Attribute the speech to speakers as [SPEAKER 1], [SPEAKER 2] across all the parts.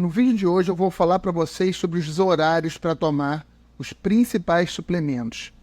[SPEAKER 1] No vídeo de hoje eu vou falar para vocês sobre os horários para tomar os principais suplementos.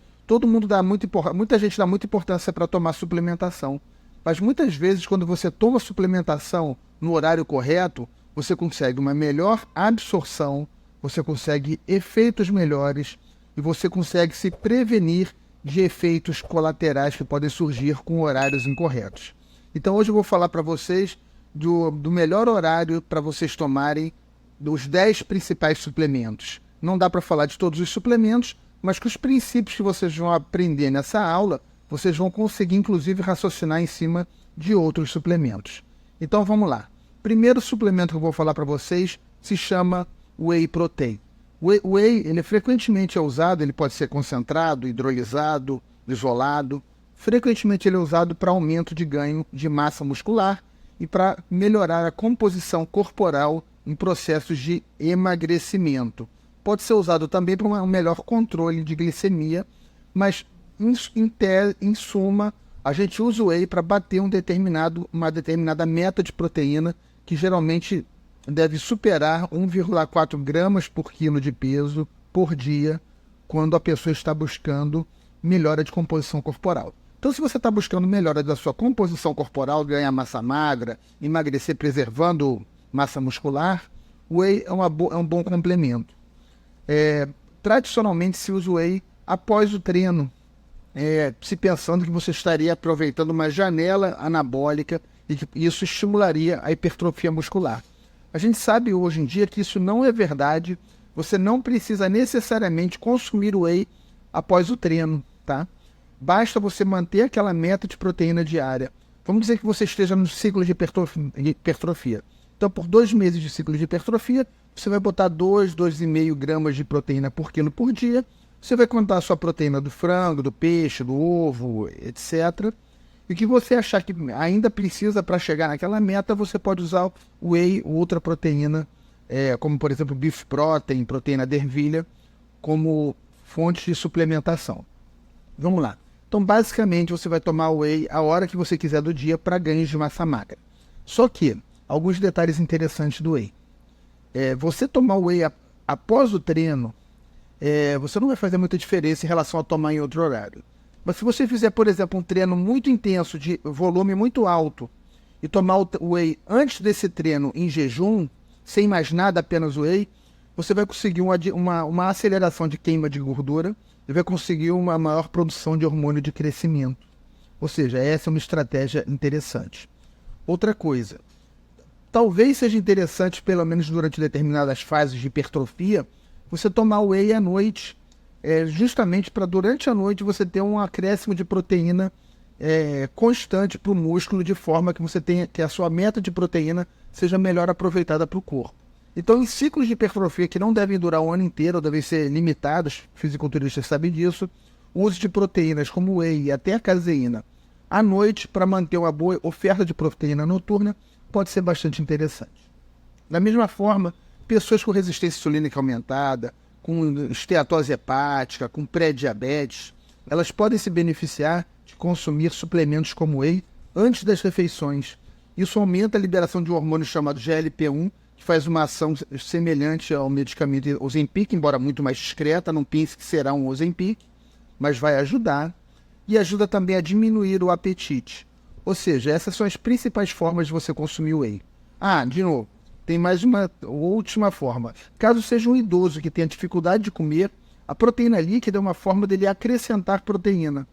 [SPEAKER 1] Muita gente dá muita importância para tomar suplementação, mas muitas vezes quando você toma suplementação no horário correto, você consegue uma melhor absorção, você consegue efeitos melhores e você consegue se prevenir de efeitos colaterais que podem surgir com horários incorretos. Então hoje eu vou falar para vocês do melhor horário para vocês tomarem dos 10 principais suplementos. Não dá para falar de todos os suplementos, mas com os princípios que vocês vão aprender nessa aula, vocês vão conseguir inclusive raciocinar em cima de outros suplementos. Então vamos lá. Primeiro suplemento que eu vou falar para vocês se chama Whey Protein. O Whey, ele frequentemente é usado, ele pode ser concentrado, hidrolisado, isolado. Frequentemente ele é usado para aumento de ganho de massa muscular e para melhorar a composição corporal em processos de emagrecimento. Pode ser usado também para um melhor controle de glicemia, mas em suma, a gente usa o Whey para bater uma determinada meta de proteína que geralmente deve superar 1,4 gramas por quilo de peso por dia quando a pessoa está buscando melhora de composição corporal. Então, se você está buscando melhora da sua composição corporal, ganhar massa magra, emagrecer preservando massa muscular, o Whey é um bom complemento. Tradicionalmente se usa o Whey após o treino, se pensando que você estaria aproveitando uma janela anabólica e que isso estimularia a hipertrofia muscular. A gente sabe hoje em dia que isso não é verdade. Você não precisa necessariamente consumir o Whey após o treino, tá? Basta você manter aquela meta de proteína diária. Vamos dizer que você esteja no ciclo de hipertrofia. Então, por 2 meses de ciclo de hipertrofia, você vai botar 2,5 gramas de proteína por quilo por dia. Você vai contar a sua proteína do frango, do peixe, do ovo, etc. E o que você achar que ainda precisa para chegar naquela meta, você pode usar o Whey ou outra proteína, como por exemplo Beef Protein, proteína de ervilha, como fonte de suplementação. Vamos lá. Então basicamente você vai tomar o Whey a hora que você quiser do dia para ganhos de massa magra. Só que, alguns detalhes interessantes do Whey. Você tomar o Whey após o treino, você não vai fazer muita diferença em relação a tomar em outro horário. Mas se você fizer, por exemplo, um treino muito intenso, de volume muito alto, e tomar o Whey antes desse treino em jejum, sem mais nada, apenas o Whey, você vai conseguir uma aceleração de queima de gordura e vai conseguir uma maior produção de hormônio de crescimento. Ou seja, essa é uma estratégia interessante. Outra coisa, talvez seja interessante, pelo menos durante determinadas fases de hipertrofia, você tomar o Whey à noite, justamente para durante a noite você ter um acréscimo de proteína constante para o músculo, de forma que você tenha que a sua meta de proteína seja melhor aproveitada para o corpo. Então, em ciclos de hipertrofia que não devem durar o ano inteiro, devem ser limitados, fisiculturistas sabem disso, o uso de proteínas como o Whey e até a caseína à noite, para manter uma boa oferta de proteína noturna, pode ser bastante interessante. Da mesma forma, pessoas com resistência insulínica aumentada, com esteatose hepática, com pré-diabetes, elas podem se beneficiar de consumir suplementos como Whey antes das refeições. Isso aumenta a liberação de um hormônio chamado GLP-1, que faz uma ação semelhante ao medicamento Ozempic, embora muito mais discreta, não pense que será um Ozempic, mas vai ajudar. E ajuda também a diminuir o apetite. Ou seja, essas são as principais formas de você consumir o Whey. De novo, tem mais uma última forma. Caso seja um idoso que tenha dificuldade de comer, a proteína líquida é uma forma dele acrescentar proteína.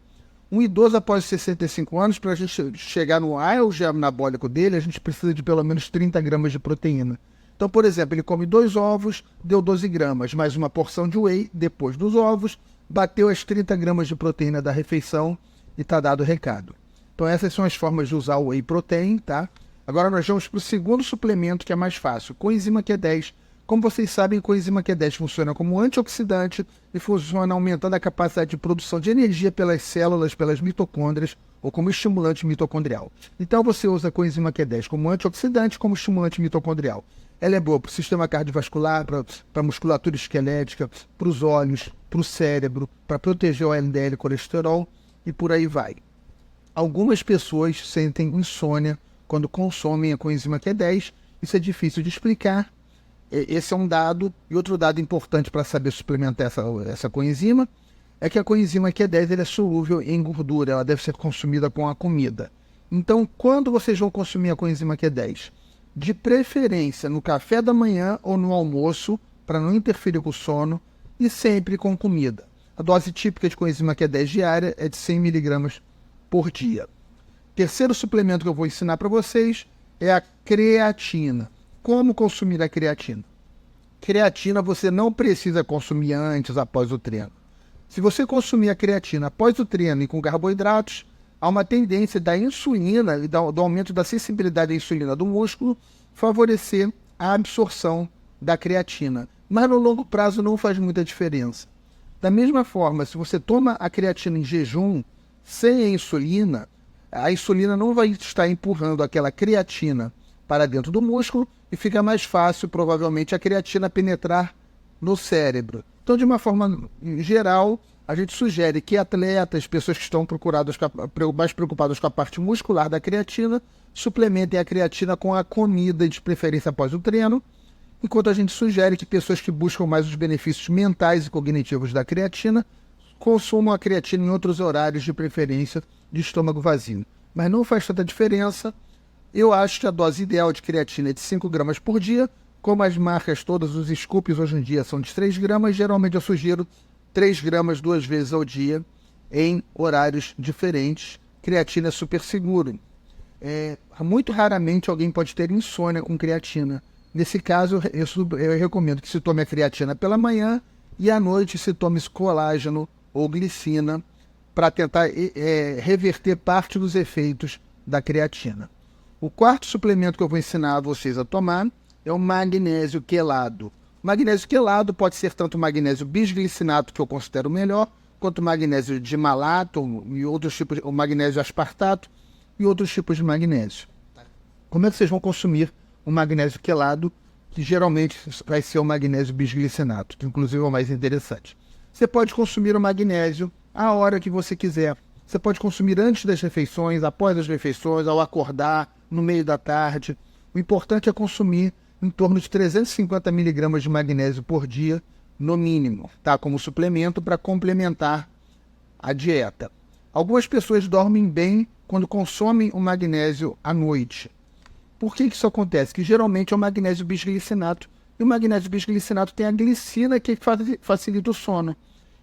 [SPEAKER 1] Um idoso após 65 anos, para a gente chegar no auge anabólico dele, a gente precisa de pelo menos 30 gramas de proteína. Então, por exemplo, ele come 2 ovos, deu 12 gramas, mais uma porção de Whey depois dos ovos, bateu as 30 gramas de proteína da refeição e está dado o recado. Então essas são as formas de usar o Whey Protein, tá? Agora nós vamos para o segundo suplemento, que é mais fácil, coenzima Q10. Como vocês sabem, coenzima Q10 funciona como antioxidante e funciona aumentando a capacidade de produção de energia pelas células, pelas mitocôndrias, ou como estimulante mitocondrial. Então você usa a coenzima Q10 como antioxidante, como estimulante mitocondrial. Ela é boa para o sistema cardiovascular, para a musculatura esquelética, para os olhos, para o cérebro, para proteger o LDL colesterol e por aí vai. Algumas pessoas sentem insônia quando consomem a coenzima Q10. Isso é difícil de explicar. Esse é um dado. E outro dado importante para saber suplementar essa coenzima é que a coenzima Q10 ela é solúvel em gordura, ela deve ser consumida com a comida. Então, quando vocês vão consumir a coenzima Q10? De preferência no café da manhã ou no almoço, para não interferir com o sono, e sempre com comida. A dose típica de coenzima Q10 diária é de 100 mg por dia. Terceiro suplemento que eu vou ensinar para vocês é a creatina. Como consumir a creatina? Creatina você não precisa consumir antes, após o treino. Se você consumir a creatina após o treino e com carboidratos, há uma tendência da insulina e do aumento da sensibilidade à insulina do músculo favorecer a absorção da creatina. Mas no longo prazo não faz muita diferença. Da mesma forma, se você toma a creatina em jejum, sem a insulina não vai estar empurrando aquela creatina para dentro do músculo e fica mais fácil, provavelmente, a creatina penetrar no cérebro. Então, de uma forma geral, a gente sugere que atletas, pessoas que estão mais preocupadas com a parte muscular da creatina, suplementem a creatina com a comida, de preferência após o treino, enquanto a gente sugere que pessoas que buscam mais os benefícios mentais e cognitivos da creatina consumam a creatina em outros horários, de preferência de estômago vazio. Mas não faz tanta diferença. Eu acho que a dose ideal de creatina é de 5 gramas por dia. Como as marcas todas, os scoops hoje em dia são de 3 gramas, geralmente eu sugiro 3 gramas 2 vezes ao dia, em horários diferentes. Creatina é super seguro. Muito raramente alguém pode ter insônia com creatina. Nesse caso, eu recomendo que se tome a creatina pela manhã e à noite se tome colágeno ou glicina para tentar reverter parte dos efeitos da creatina. O quarto suplemento que eu vou ensinar a vocês a tomar é o magnésio quelado. O magnésio quelado pode ser tanto magnésio bisglicinato, que eu considero melhor, quanto magnésio de malato e outros tipos, o magnésio aspartato e outros tipos de magnésio. Como é que vocês vão consumir o magnésio quelado, que geralmente vai ser o magnésio bisglicinato, que inclusive é o mais interessante? Você pode consumir o magnésio a hora que você quiser. Você pode consumir antes das refeições, após as refeições, ao acordar, no meio da tarde. O importante é consumir em torno de 350 mg de magnésio por dia, no mínimo, tá? Como suplemento para complementar a dieta. Algumas pessoas dormem bem quando consomem o magnésio à noite. Por que isso acontece? Que geralmente é o magnésio bisglicinato. E o magnésio bisglicinato tem a glicina que facilita o sono.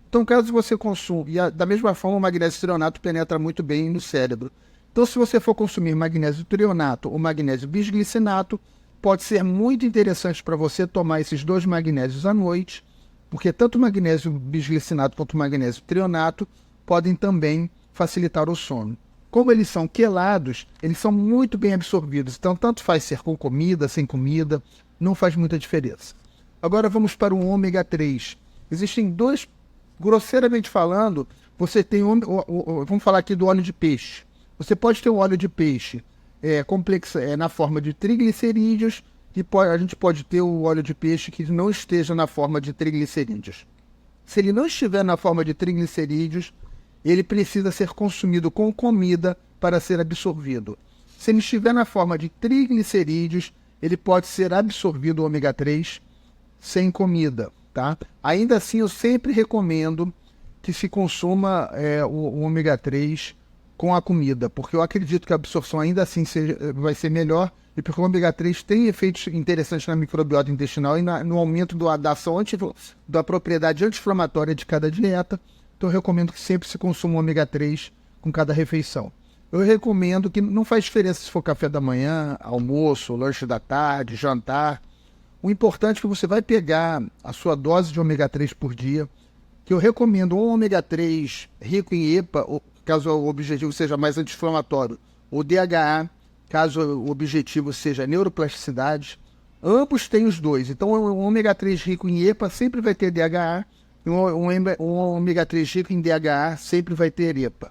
[SPEAKER 1] Então, caso você consuma, e da mesma forma o magnésio trionato penetra muito bem no cérebro. Então, se você for consumir magnésio trionato ou magnésio bisglicinato, pode ser muito interessante para você tomar esses dois magnésios à noite, porque tanto o magnésio bisglicinato quanto o magnésio trionato podem também facilitar o sono. Como eles são quelados, eles são muito bem absorvidos, então tanto faz ser com comida, sem comida, não faz muita diferença. Agora vamos para o ômega 3. Existem dois, grosseiramente falando, você tem, vamos falar aqui do óleo de peixe. Você pode ter um óleo de peixe complexo, na forma de triglicerídeos, e a gente pode ter o óleo de peixe que não esteja na forma de triglicerídeos. Se ele não estiver na forma de triglicerídeos, ele precisa ser consumido com comida para ser absorvido. Se ele estiver na forma de triglicerídeos, ele pode ser absorvido o ômega 3 sem comida, tá? Ainda assim, eu sempre recomendo que se consuma o ômega 3 com a comida, porque eu acredito que a absorção ainda assim vai ser melhor, e porque o ômega 3 tem efeitos interessantes na microbiota intestinal e no aumento da ação da propriedade anti-inflamatória de cada dieta. Então eu recomendo que sempre se consuma o ômega 3 com cada refeição. Eu recomendo que não faz diferença se for café da manhã, almoço, lanche da tarde, jantar. O importante é que você vai pegar a sua dose de ômega 3 por dia, que eu recomendo um ômega 3 rico em EPA, caso o objetivo seja mais anti-inflamatório, ou DHA, caso o objetivo seja neuroplasticidade. Ambos têm os dois. Então um ômega 3 rico em EPA sempre vai ter DHA, e um ômega 3 rico em DHA sempre vai ter EPA.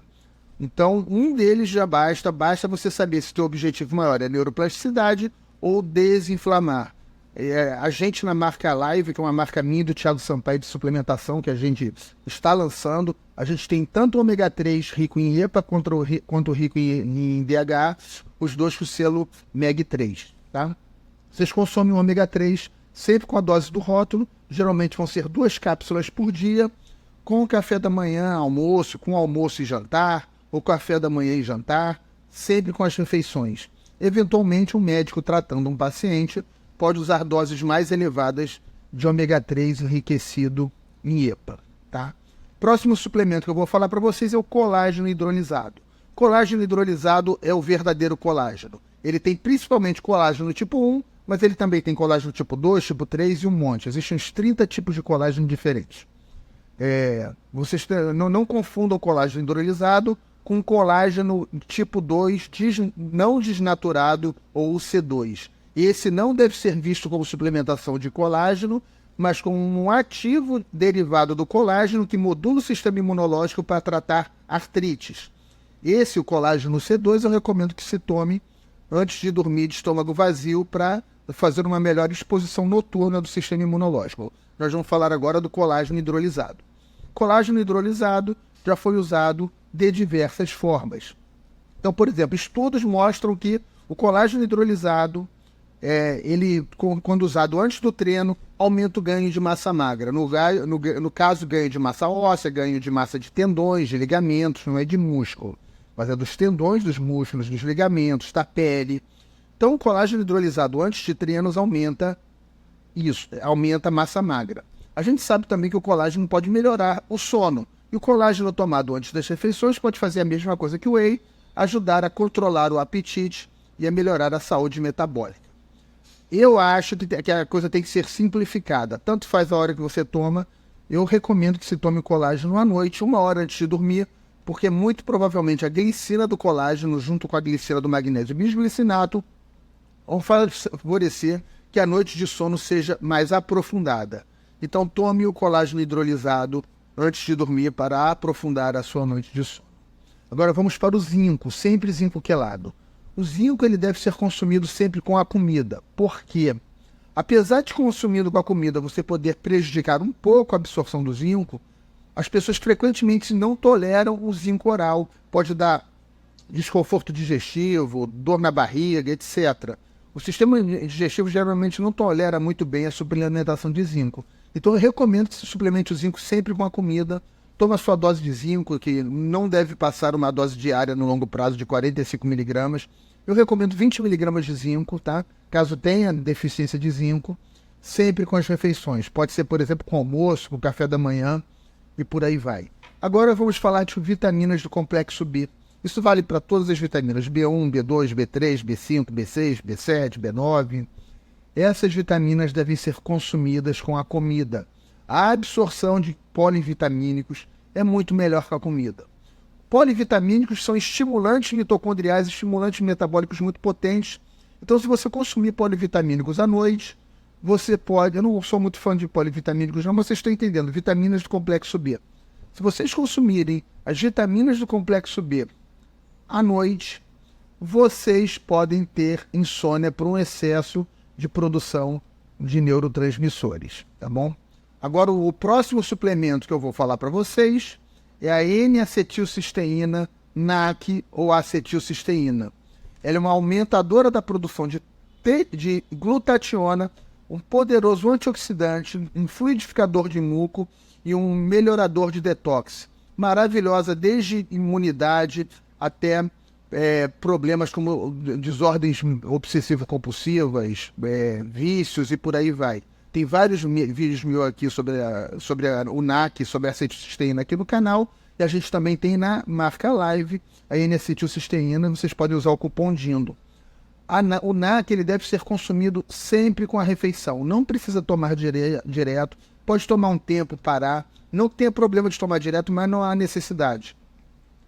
[SPEAKER 1] Então, um deles já basta você saber se o teu objetivo maior é neuroplasticidade ou desinflamar. A gente na marca Live, que é uma marca minha do Thiago Sampaio de suplementação, que a gente está lançando, a gente tem tanto o ômega 3 rico em EPA quanto rico em DHA, os dois com o selo MEG3, tá? Vocês consomem o ômega 3 sempre com a dose do rótulo, geralmente vão ser 2 cápsulas por dia, com café da manhã, almoço, com almoço e jantar, ou café da manhã e jantar, sempre com as refeições. Eventualmente, um médico tratando um paciente pode usar doses mais elevadas de ômega 3 enriquecido em EPA, tá? Próximo suplemento que eu vou falar para vocês é o colágeno hidrolisado. Colágeno hidrolisado é o verdadeiro colágeno. Ele tem principalmente colágeno tipo 1, mas ele também tem colágeno tipo 2, tipo 3 e um monte. Existem uns 30 tipos de colágeno diferentes. Vocês não confundam o colágeno hidrolisado com colágeno tipo 2 não desnaturado ou o C2. Esse não deve ser visto como suplementação de colágeno, mas como um ativo derivado do colágeno que modula o sistema imunológico para tratar artrites. O colágeno C2, eu recomendo que se tome antes de dormir de estômago vazio para fazer uma melhor exposição noturna do sistema imunológico. Nós vamos falar agora do colágeno hidrolisado. Colágeno hidrolisado já foi usado de diversas formas. Então, por exemplo, estudos mostram que o colágeno hidrolisado, quando usado antes do treino, aumenta o ganho de massa magra. No caso, ganho de massa óssea, ganho de massa de tendões, de ligamentos, não é de músculo, mas é dos tendões, dos músculos, dos ligamentos, da pele. Então, o colágeno hidrolisado antes de treinos aumenta a massa magra. A gente sabe também que o colágeno pode melhorar o sono. E o colágeno tomado antes das refeições pode fazer a mesma coisa que o whey, ajudar a controlar o apetite e a melhorar a saúde metabólica. Eu acho que a coisa tem que ser simplificada. Tanto faz a hora que você toma. Eu recomendo que se tome o colágeno à noite, 1 hora antes de dormir, porque muito provavelmente a glicina do colágeno, junto com a glicina do magnésio bisglicinato, vão favorecer que a noite de sono seja mais aprofundada. Então tome o colágeno hidrolisado antes de dormir para aprofundar a sua noite de sono. Agora vamos para o zinco, sempre zinco quelado. O zinco ele deve ser consumido sempre com a comida. Por quê? Apesar de consumindo com a comida você poder prejudicar um pouco a absorção do zinco, as pessoas frequentemente não toleram o zinco oral. Pode dar desconforto digestivo, dor na barriga, etc. O sistema digestivo geralmente não tolera muito bem a suplementação de zinco. Então eu recomendo que se suplemente o zinco sempre com a comida. Toma a sua dose de zinco, que não deve passar uma dose diária no longo prazo de 45 mg. Eu recomendo 20 mg de zinco, tá? Caso tenha deficiência de zinco, sempre com as refeições. Pode ser, por exemplo, com almoço, com café da manhã e por aí vai. Agora vamos falar de vitaminas do complexo B. Isso vale para todas as vitaminas, B1, B2, B3, B5, B6, B7, B9. Essas vitaminas devem ser consumidas com a comida. A absorção de polivitamínicos é muito melhor que a comida. Polivitamínicos são estimulantes mitocondriais, estimulantes metabólicos muito potentes. Então, se você consumir polivitamínicos à noite, você pode... Eu não sou muito fã de polivitamínicos, não, mas vocês estão entendendo. Vitaminas do complexo B. Se vocês consumirem as vitaminas do complexo B à noite, vocês podem ter insônia por um excesso de produção de neurotransmissores, tá bom? Agora, o próximo suplemento que eu vou falar para vocês é a N-acetilcisteína, NAC ou acetilcisteína. Ela é uma aumentadora da produção de glutationa, um poderoso antioxidante, um fluidificador de muco e um melhorador de detox. Maravilhosa desde imunidade até problemas como desordens obsessivo-compulsivas, vícios e por aí vai. Tem vários vídeos meus aqui sobre o NAC, sobre a acetilcisteína aqui no canal. E a gente também tem na marca Live a N-acetilcisteína. Vocês podem usar o cupom DINDO. O NAC ele deve ser consumido sempre com a refeição. Não precisa tomar direto. Pode tomar um tempo, parar. Não tem problema de tomar direto, mas não há necessidade.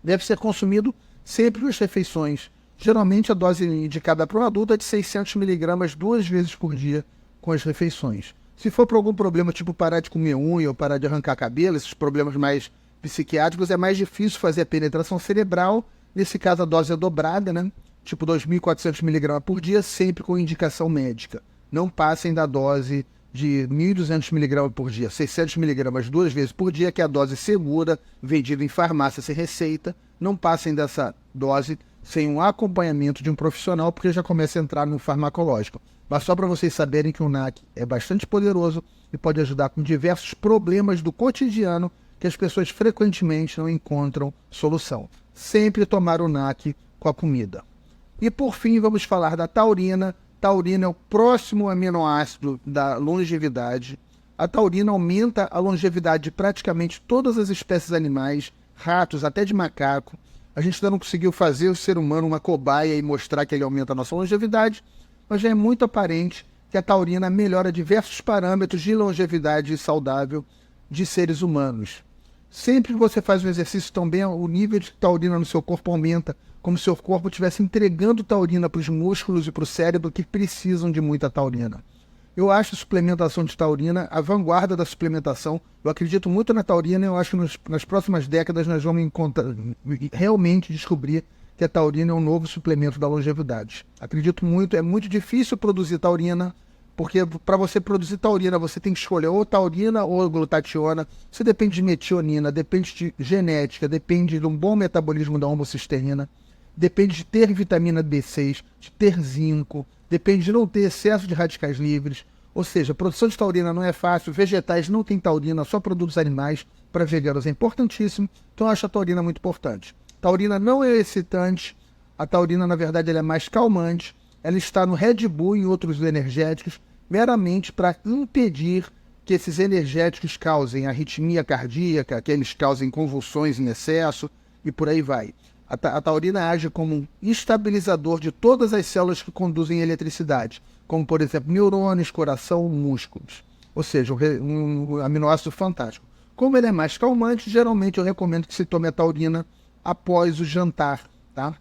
[SPEAKER 1] Deve ser consumido sempre nas refeições. Geralmente a dose indicada para um adulto é de 600 mg 2 vezes por dia com as refeições. Se for por algum problema, tipo parar de comer unha ou parar de arrancar cabelo, esses problemas mais psiquiátricos, é mais difícil fazer a penetração cerebral. Nesse caso, a dose é dobrada, né? Tipo 2.400 mg por dia, sempre com indicação médica. Não passem da dose de 1.200 mg por dia, 600 mg 2 vezes por dia, que é a dose segura, vendida em farmácia sem receita. Não passem dessa dose, sem um acompanhamento de um profissional, porque já começa a entrar no farmacológico. Mas só para vocês saberem que o NAC é bastante poderoso e pode ajudar com diversos problemas do cotidiano que as pessoas frequentemente não encontram solução. Sempre tomar o NAC com a comida. E por fim, vamos falar da taurina. Taurina é o próximo aminoácido da longevidade. A taurina aumenta a longevidade de praticamente todas as espécies animais, ratos, até de macaco. A gente ainda não conseguiu fazer o ser humano uma cobaia e mostrar que ele aumenta a nossa longevidade, mas já é muito aparente que a taurina melhora diversos parâmetros de longevidade saudável de seres humanos. Sempre que você faz um exercício também, o nível de taurina no seu corpo aumenta, como se o seu corpo estivesse entregando taurina para os músculos e para o cérebro que precisam de muita taurina. Eu acho a suplementação de taurina a vanguarda da suplementação. Eu acredito muito na taurina e eu acho que nas próximas décadas nós vamos realmente descobrir que a taurina é um novo suplemento da longevidade. Acredito muito, é muito difícil produzir taurina, porque para você produzir taurina você tem que escolher ou taurina ou glutationa. Você depende de metionina, depende de genética, depende de um bom metabolismo da homocisteína, depende de ter vitamina B6, de ter zinco, depende de não ter excesso de radicais livres. Ou seja, a produção de taurina não é fácil, vegetais não tem taurina, só produtos animais, para veganos é importantíssimo, então eu acho a taurina muito importante. Taurina não é excitante, a taurina na verdade ela é mais calmante, ela está no Red Bull e outros energéticos, meramente para impedir que esses energéticos causem arritmia cardíaca, que eles causem convulsões em excesso e por aí vai. A taurina age como um estabilizador de todas as células que conduzem eletricidade, como, por exemplo, neurônios, coração, músculos. Ou seja, um aminoácido fantástico. Como ele é mais calmante, geralmente eu recomendo que se tome a taurina após o jantar, tá?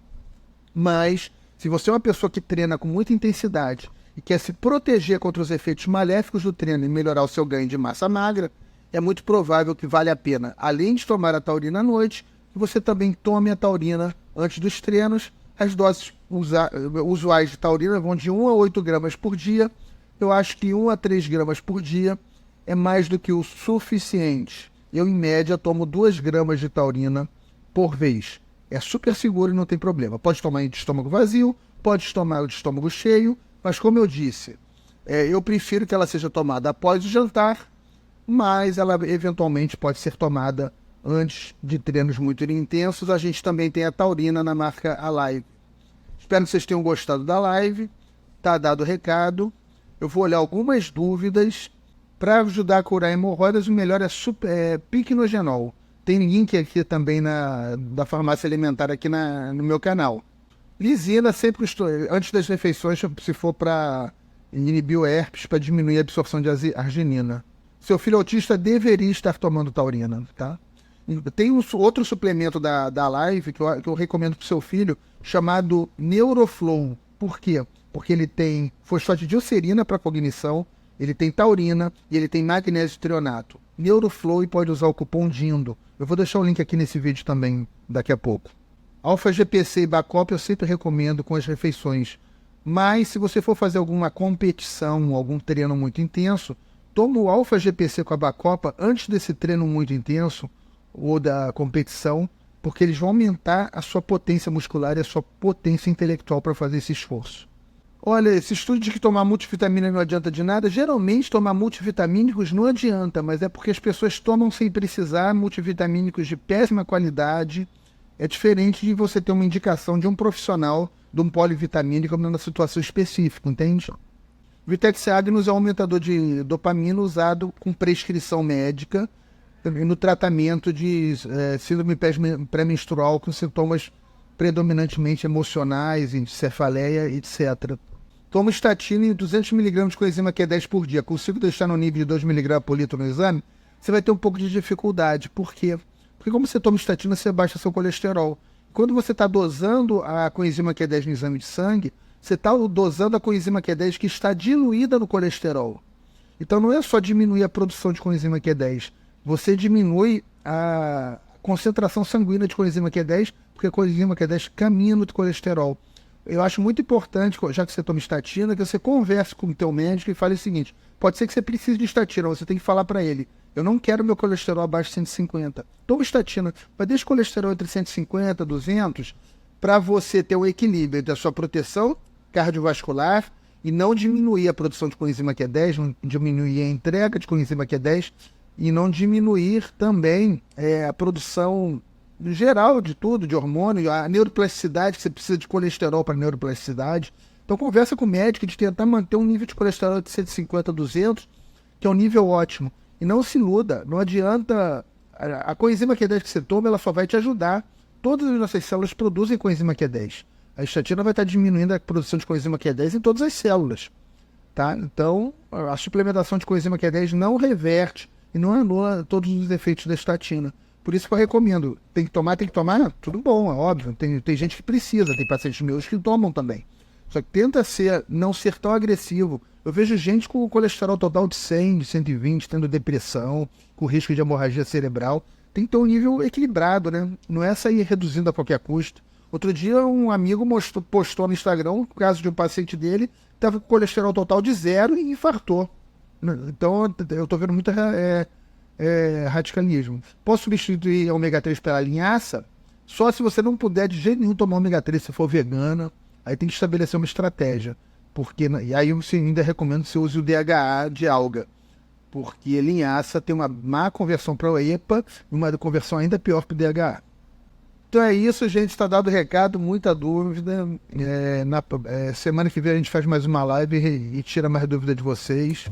[SPEAKER 1] Mas, se você é uma pessoa que treina com muita intensidade e quer se proteger contra os efeitos maléficos do treino e melhorar o seu ganho de massa magra, é muito provável que vale a pena, além de tomar a taurina à noite, que você também tome a taurina antes dos treinos. As doses usuais de taurina vão de 1 a 8 gramas por dia. Eu acho que 1 a 3 gramas por dia é mais do que o suficiente. Eu, em média, tomo 2 gramas de taurina por vez. É super seguro e não tem problema. Pode tomar de estômago vazio, pode tomar de estômago cheio, mas como eu disse, eu prefiro que ela seja tomada após o jantar, mas ela eventualmente pode ser tomada antes de treinos muito intensos. A gente também tem a taurina na marca Alive. Espero que vocês tenham gostado da live. Tá dado o recado. Eu vou olhar algumas dúvidas. Para ajudar a curar hemorroidas, o melhor é Piquenogenol. Tem link aqui também da farmácia alimentar aqui no meu canal. Lisina, sempre antes das refeições, se for para inibir o herpes, para diminuir a absorção de arginina. Seu filho autista deveria estar tomando taurina, tá? Tem outro suplemento da Live que eu recomendo para o seu filho, chamado Neuroflow. Por quê? Porque ele tem fosfatidilcerina para cognição, ele tem taurina e ele tem magnésio trionato. Neuroflow, e pode usar o cupom DINDO. Eu vou deixar o link aqui nesse vídeo também daqui a pouco. Alfa GPC e Bacop eu sempre recomendo com as refeições. Mas se você for fazer alguma competição, algum treino muito intenso, toma o Alfa GPC com a Bacopa antes desse treino muito intenso ou da competição, porque eles vão aumentar a sua potência muscular e a sua potência intelectual para fazer esse esforço. Olha, esse estudo de que tomar multivitamina não adianta de nada, geralmente tomar multivitamínicos não adianta, mas é porque as pessoas tomam sem precisar, multivitamínicos de péssima qualidade. É diferente de você ter uma indicação de um profissional de um polivitamínico numa situação específica, entende? Vitex Agnus é um aumentador de dopamina usado com prescrição médica no tratamento de síndrome pré-menstrual com sintomas predominantemente emocionais, cefaleia, etc. Tomo estatina em 200 mg de coenzima Q10 por dia. Consigo deixar no nível de 2 mg por litro no exame? Você vai ter um pouco de dificuldade. Por quê? Porque como você toma estatina, você baixa seu colesterol. Quando você está dosando a coenzima Q10 no exame de sangue, você está dosando a coenzima Q10 que está diluída no colesterol. Então não é só diminuir a produção de coenzima Q10, você diminui a concentração sanguínea de coenzima Q10, porque a coenzima Q10 caminha no colesterol. Eu acho muito importante, já que você toma estatina, que você converse com o teu médico e fale o seguinte: pode ser que você precise de estatina, você tem que falar para ele: eu não quero meu colesterol abaixo de 150. Toma estatina, mas deixa o colesterol entre 150 e 200, para você ter um equilíbrio da sua proteção cardiovascular e não diminuir a produção de coenzima Q10, não diminuir a entrega de coenzima Q10 e não diminuir também a produção geral de tudo, de hormônio, a neuroplasticidade, que você precisa de colesterol para neuroplasticidade. Então conversa com o médico de tentar manter um nível de colesterol de 150 a 200, que é um nível ótimo. E não se iluda, não adianta. A coenzima Q10 que você toma, ela só vai te ajudar. Todas as nossas células produzem coenzima Q10. A estatina vai estar diminuindo a produção de coenzima Q10 em todas as células. Tá? Então, a suplementação de coenzima Q10 não reverte e não anula todos os efeitos da estatina. Por isso que eu recomendo. Tem que tomar? Tudo bom, é óbvio. Tem gente que precisa, tem pacientes meus que tomam também. Só que tenta não ser tão agressivo. Eu vejo gente com colesterol total de 100, de 120, tendo depressão, com risco de hemorragia cerebral. Tem que ter um nível equilibrado, né? Não é sair reduzindo a qualquer custo. Outro dia um amigo postou no Instagram o caso de um paciente dele, estava com colesterol total de 0 e infartou. Então eu estou vendo muito radicalismo. Posso substituir a ômega 3 pela linhaça? Só se você não puder de jeito nenhum tomar ômega 3, se for vegana, aí tem que estabelecer uma estratégia. E aí eu ainda recomendo que você use o DHA de alga, porque linhaça tem uma má conversão para o EPA e uma conversão ainda pior para o DHA. Então é isso, gente. Está dado o recado, muita dúvida. Semana que vem a gente faz mais uma live e tira mais dúvida de vocês.